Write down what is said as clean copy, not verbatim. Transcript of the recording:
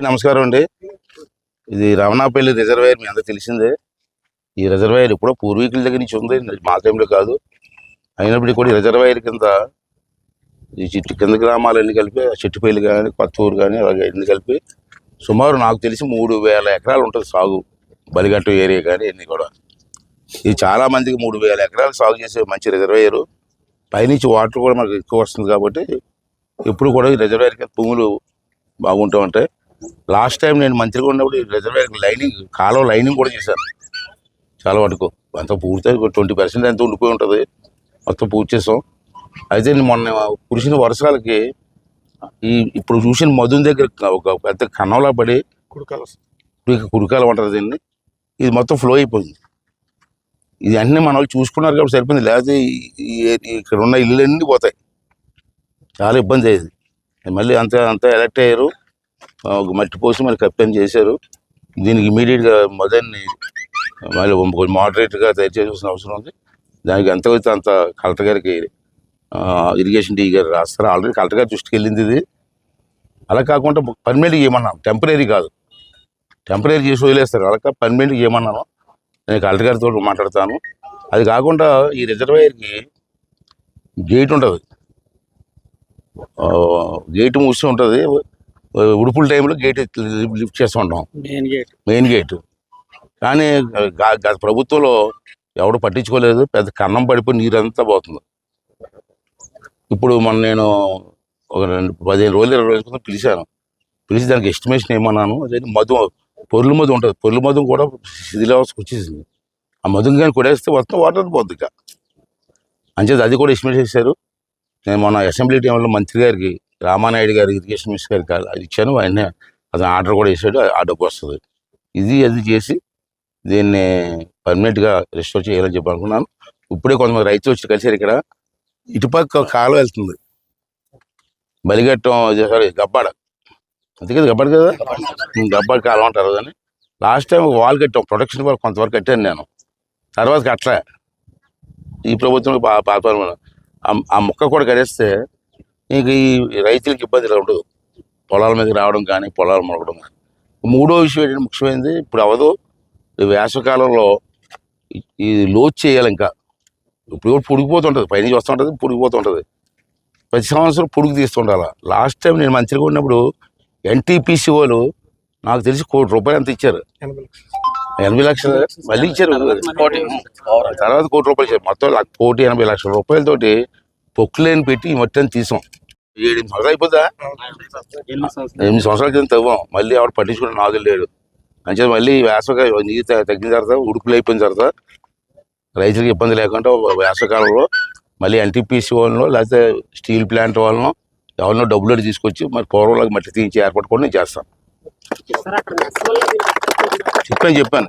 నమస్కారం అండి. ఇది రమణాపల్లి రిజర్వాయర్ మీ అందరూ తెలిసిందే. ఈ రిజర్వాయర్ ఎప్పుడో పూర్వీకుల దగ్గర నుంచి ఉంది, మా టైంలో కాదు. అయినప్పటికీ కూడా ఈ రిజర్వాయర్ కింద ఈ చెట్టు కింద గ్రామాలన్నీ కలిపి చెట్టుపల్లి కానీ కొత్తూరు కానీ అలాగే అన్ని కలిపి సుమారు నాకు తెలిసి 3000 ఎకరాలు ఉంటుంది సాగు. బలిగట్టు ఏరియా కానీ అన్నీ కూడా. ఇది చాలా మందికి 3000 ఎకరాలు సాగు చేసే మంచి రిజర్వాయర్. పైనుంచి వాటర్ కూడా మనకు ఎక్కువ వస్తుంది కాబట్టి ఎప్పుడు కూడా ఈ రిజర్వాయర్ కింద భూములు బాగుంటూ ఉంటాయి. లాస్ట్ టైం నేను మంత్రిగా ఉన్నప్పుడు ఈ రిజర్వాయర్ లైనింగ్ కాలువ లైనింగ్ కూడా చేశాను చాలా వరకు. అంత పూర్తి 20% ఎంత ఉండిపోయి ఉంటుంది, మొత్తం పూర్తి చేసాం. అయితే మొన్న కురిసిన వర్షాలకి ఇప్పుడు చూసిన మధుని దగ్గర ఒక పెద్ద కన్నంలా పడి కురికాలు ఉంటుంది దీన్ని, ఇది మొత్తం ఫ్లో అయిపోయింది. ఇది అన్నీ మన వాళ్ళు చూసుకున్నారు కాబట్టి సరిపోయింది, లేకపోతే ఇక్కడ ఉన్న ఇళ్ళన్నీ పోతాయి. చాలా ఇబ్బంది అయ్యేది. మళ్ళీ అంతా ఎలక్ట్ అయ్యారు, మట్టి పోసి మళ్ళీ కప్పని చేశారు. దీనికి ఇమీడియట్గా మొదన్ని మళ్ళీ కొంచెం మోడరేట్గా తయారు చేయాల్సిన అవసరం ఉంది. దానికి ఎంత అయితే అంత కలెక్టర్ గారికి ఇరిగేషన్ డీ గారు రాస్తారు. ఆల్రెడీ కలెక్టర్ గారి దృష్టికి వెళ్ళింది ఇది. అలా కాకుండా పర్మనెంట్గా ఏమన్నాను, టెంపరీ కాదు, టెంపరీ చేసి వదిలేస్తారు. అలా పర్మనెంట్గా ఏమన్నాను నేను కలెక్టర్ గారితో మాట్లాడతాను. అది కాకుండా ఈ రిజర్వాయర్కి గేట్ ఉంటుంది, గేట్ మూసి ఉంటుంది. ఉడుపుల టైంలో గేట్ లిఫ్ట్ చేస్తూ ఉంటాం, మెయిన్ గేట్. కానీ గత ప్రభుత్వంలో ఎవడు పట్టించుకోలేదు, పెద్ద కన్నం పడిపోయి నీరంతా పోతుంది. ఇప్పుడు నేను ఒక 15 రోజులు 20 రోజుల క్రితం పిలిచి దానికి ఎస్టిమేషన్ ఏమన్నాను. అదే పొర్లు మధు ఉంటుంది, పొర్లు మధు కూడా శిథిలావస్థకు వచ్చేసింది. ఆ మధుని కానీ కొడేస్తే మొత్తం వాటర్ పోద్ది. ఇక అంచేది అది కూడా ఎస్టిమేట్ చేశారు. నేను మొన్న అసెంబ్లీ టైంలో మంత్రి గారికి రామానాయుడు గారి ఇరిగేషన్ మినిస్టర్ గారికి అది ఇచ్చాను. ఆయన అతను ఆర్డర్ కూడా వేసాడు, ఆ డబ్బు వస్తుంది. అది చేసి దీన్ని పర్మనెంట్గా రెస్టోర్ చేయాలని చెప్పి అనుకున్నాను. ఇప్పుడే కొంతమంది రైతులు వచ్చి కలిసారు. ఇక్కడ ఇటుపక్క కాలువ వెళ్తుంది, బలిగట్టం గబ్బాడ, అందుకే గబ్బాడు కదా, గబ్బాడ కాలువ అంటారు కానీ. లాస్ట్ టైం వాల్ కట్టాం, ప్రొటెక్షన్ వాల్ కొంతవరకు కట్టాను నేను, తర్వాత కట్టలే. ఈ ప్రభుత్వం పాత ఆ మొక్క కూడా కట్టేస్తే ఇంక ఈ రైతులకి ఇబ్బంది ఉండదు, పొలాల మీదకి రావడం కానీ పొలాలు మొలకడం కానీ. మూడో విషయం ఏంటంటే ముఖ్యమైనది, ఇప్పుడు అవదు, వేసవకాలంలో ఈ లోతు చేయాలి. ఇంకా ఇప్పుడు కూడా పొడిగిపోతుంటుంది, పైనుంచి వస్తుంటుంది, పొడిగిపోతుంటుంది. ప్రతి సంవత్సరం పొడుగు తీస్తుండాలి. లాస్ట్ టైం నేను మంత్రిగా ఉన్నప్పుడు ఎన్టీపీసీ వాళ్ళు నాకు తెలిసి ₹1 కోటి ఎంత ఇచ్చారు, 80 లక్షలు మళ్ళీ ఇచ్చారు. తర్వాత ₹1 కోటి ఇచ్చారు. మొత్తం ₹1,80,00,000 పొక్కులేని పెట్టి ఈ మొత్తం తీసాం. 7 సంవత్సరాలు అయిపోతుందా, 8 సంవత్సరాల క్రితం తవ్వాం. మళ్ళీ ఆవిడ పట్టించుకుని నాదులు లేడు. అంచేది మళ్ళీ వేసవిగా నీరు తగ్గిన తర్వాత, ఉడుపులు అయిపోయిన తర్వాత రైతులకు ఇబ్బంది లేకుండా వేసవకాలంలో మళ్ళీ ఎన్టీపీసీ వాళ్ళనో లేకపోతే స్టీల్ ప్లాంట్ వాళ్ళనో ఎవరినో డబ్బులు తీసుకొచ్చి మరి పూర్వంలాగా మట్టి తీయించి ఏర్పాటు కూడా నేను చేస్తాను. చెప్పాను